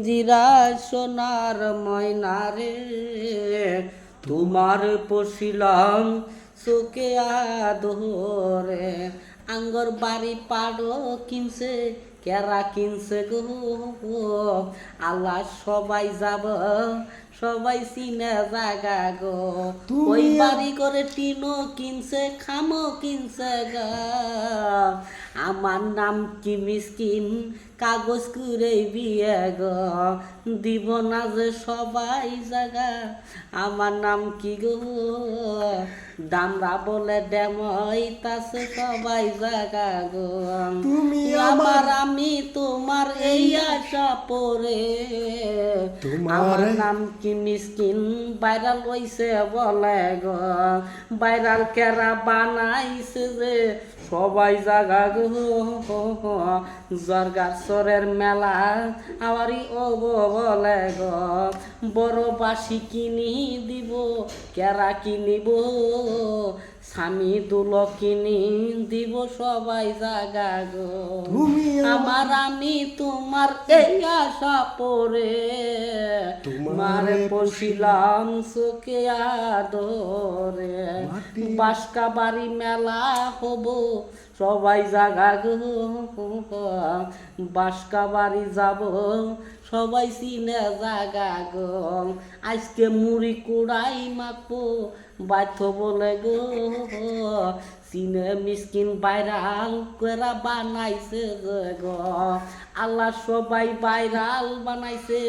পিঞ্জিরা সোনার ময়না রে, তোমার পশিলাম চোখে আদরে। আঙ্গর বাড়ি পাড়ো কিনছে, কেরা কিনছে গো, আল্লাহ সবাই যাব, সবাই চিনে জাগা গো। ওই বাড়ি করে টিনও কিনছে, খামও কিনছে গা। আমার নাম কি মিসকিন, কাগজ করে বিয়ে গো, দিব না যে সবাই জাগা। আমার নাম কি গো, দামরা বলে ডেমইতাছে সবাই জাগা গো। তুমি আমার আমি তোমার এই আশা পরে, আমার নাম কি মিসকিন ভাইরাল হইছে বলে গো। ভাইরাল কেরা বানাইছে যে সবাই জাগা গো। জর্গাছরের মেলা আমারই ও বলে গো। বড় বাসি কিনি দিব, কেরা কিনিব, স্বামী দুল কিনি দিব সবাই জাগা গো। আমার আমি তোমার এই আশা পরে, মারে পশিলাম চোখে আদরে। বাসকা বাড়ি মেলা হব সবাই জাগা গো, বাসকা বাড়ি যাব সবাই চিনে জাগা গো। আজকে মুড়ি কুড়াই মাখবো বাধ্য বলে গো, চিনে মিসকিন ভাইরাল করা বানাইছে যে গো। আল্লাহ সবাই ভাইরাল বানাইছে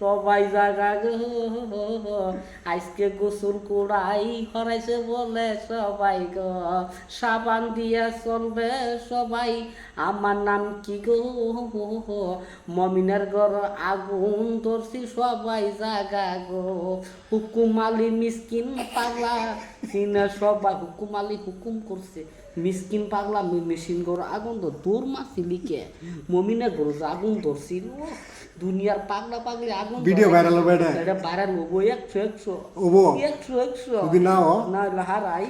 সবাই জাগা গো। আজকে গোসল কুড়াই হরাইছে বলে সবাই গো, সাবান দিয়া চলবে সবাই। আমার নাম কি গো, মমিনের ঘর আগুন ধরছি সবাই জাগা গো। হুকুমালি মিসকিন পাগলা চিনে সবাই, হুকুমালি হুকুম করছে মিসকিন পাগলা মেশিন ঘর আগুন ধর দূর মাসি লিখে মমিনের ঘর আগুন ধরছিল। দুনিয়ার পাগলা পাগলি আগুন ভিডিও ভাইরাল হবে, এটা ভাইরাল হবো 100 ওবো 100 যদি না না হারাই।